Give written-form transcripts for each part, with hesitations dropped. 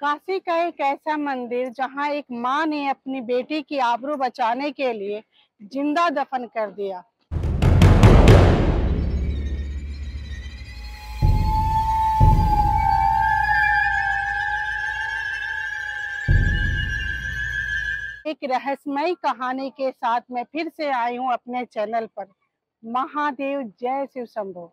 काशी का एक ऐसा मंदिर जहां एक माँ ने अपनी बेटी की आबरू बचाने के लिए जिंदा दफन कर दिया। एक रहस्यमयी कहानी के साथ मैं फिर से आई हूँ अपने चैनल पर। महादेव जय शिव शंभो।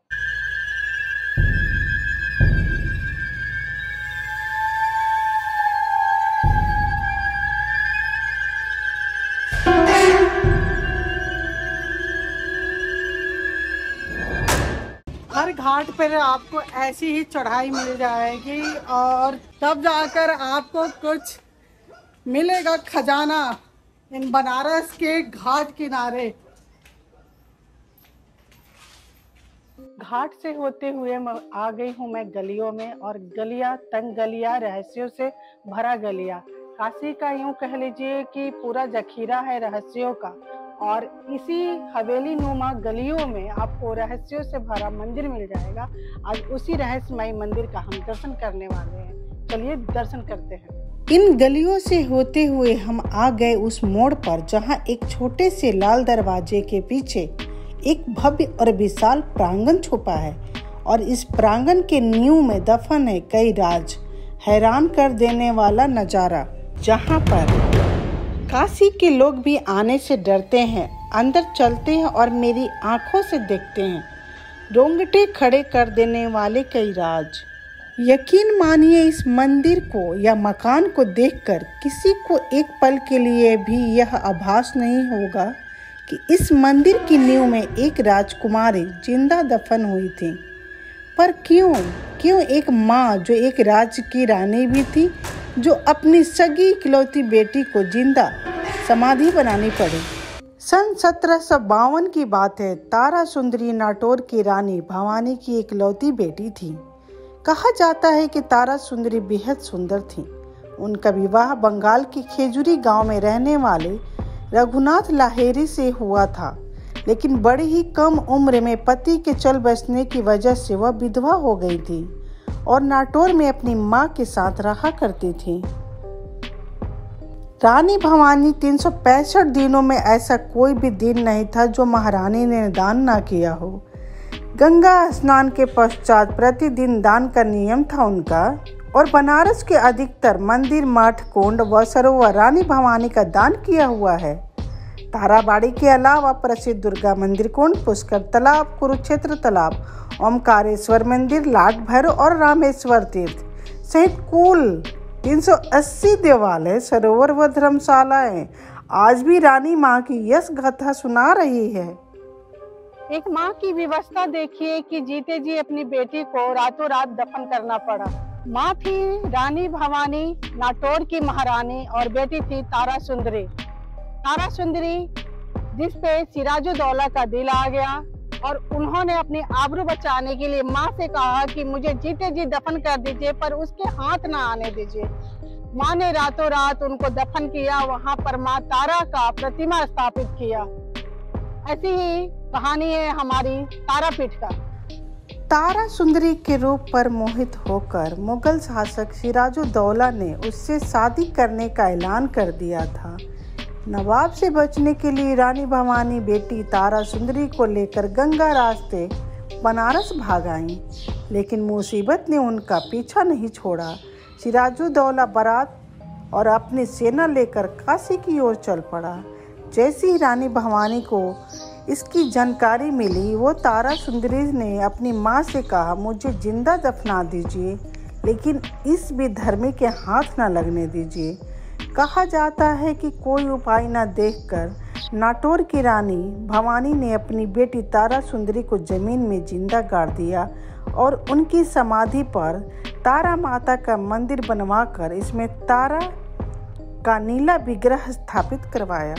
हर घाट पर आपको ऐसी ही चढ़ाई मिल जाएगी और तब जाकर आपको कुछ मिलेगा खजाना इन बनारस के घाट किनारे। घाट से होते हुए आ गई हूँ मैं गलियों में, और गलियाँ तंग गलियाँ, रहस्यों से भरा गलियाँ। काशी का यूं कह लीजिए कि पूरा जखीरा है रहस्यों का, और इसी हवेली नुमा गलियों में आपको रहस्यों से भरा मंदिर मिल जाएगा। आज उसी रहस्यमय मंदिर का हम दर्शन करने वाले हैं। चलिए दर्शन करते हैं। इन गलियों से होते हुए हम आ गए उस मोड़ पर जहां एक छोटे से लाल दरवाजे के पीछे एक भव्य और विशाल प्रांगण छुपा है, और इस प्रांगण के नींव में दफन है कई राज। हैरान कर देने वाला नजारा, जहां पर काशी के लोग भी आने से डरते हैं, अंदर चलते हैं और मेरी आंखों से देखते हैं। रोंगटे खड़े कर देने वाले कई राज। यकीन मानिए, इस मंदिर को या मकान को देखकर किसी को एक पल के लिए भी यह आभास नहीं होगा कि इस मंदिर की नींव में एक राजकुमारी जिंदा दफन हुई थी। पर क्यों एक माँ जो एक राज्य की रानी भी थी, जो अपनी सगी इकलौती बेटी को जिंदा समाधि बनानी पड़ी। सन 1752 की बात है। तारा सुंदरी नाटौर की रानी भवानी की इकलौती बेटी थी। कहा जाता है कि तारा सुंदरी बेहद सुंदर थी। उनका विवाह बंगाल के खेजूरी गांव में रहने वाले रघुनाथ लाहेरी से हुआ था, लेकिन बड़ी ही कम उम्र में पति के चल बसने की वजह से वह विधवा हो गई थी और नाटौर में अपनी मां के साथ रहा करती थी। रानी भवानी 365 दिनों में ऐसा कोई भी दिन नहीं था जो महारानी ने दान ना किया हो। गंगा स्नान के पश्चात प्रतिदिन दान का नियम था उनका, और बनारस के अधिकतर मंदिर, मठ, कुंड व सरोवर रानी भवानी का दान किया हुआ है। ताराबाड़ी के अलावा प्रसिद्ध दुर्गा मंदिर कुंड, पुष्कर तालाब, कुरुक्षेत्र तालाब, ओमकारेश्वर मंदिर, लाट भैरव और रामेश्वर तीर्थ सहित कुल 380 देवालय, सरोवर व धर्मशालाएं आज भी रानी माँ की यश गाथा सुना रही है। एक माँ की व्यवस्था देखिए कि जीते जी अपनी बेटी को रातों रात दफन करना पड़ा। माँ थी रानी भवानी, नाटौर की महारानी, और बेटी थी तारा सुंदरी। तारा सुंदरी जिस पे सिराजुद्दौला का दिल आ गया, और उन्होंने अपनी आबरू बचाने के लिए माँ से कहा कि मुझे जीते जी दफन कर दीजिए, पर उसके हाथ ना आने दीजिए। माँ ने रातों रात उनको दफन किया। वहाँ पर माँ तारा का प्रतिमा स्थापित किया। ऐसी ही कहानी है हमारी तारापीठ का। तारा सुंदरी के रूप पर मोहित होकर मुगल शासक सिराजुद्दौला ने उससे शादी करने का ऐलान कर दिया था। नवाब से बचने के लिए रानी भवानी बेटी तारा सुंदरी को लेकर गंगा रास्ते बनारस भाग आई, लेकिन मुसीबत ने उनका पीछा नहीं छोड़ा। सिराजुद्दौला बारात और अपनी सेना लेकर काशी की ओर चल पड़ा। जैसी ही रानी भवानी को इसकी जानकारी मिली, वो तारा सुंदरी ने अपनी माँ से कहा, मुझे जिंदा दफना दीजिए, लेकिन इस बेधर्मी के हाथ न लगने दीजिए। कहा जाता है कि कोई उपाय न देखकर नाटौर की रानी भवानी ने अपनी बेटी तारा सुंदरी को जमीन में जिंदा गाड़ दिया और उनकी समाधि पर तारा माता का मंदिर बनवाकर इसमें तारा का नीला विग्रह स्थापित करवाया।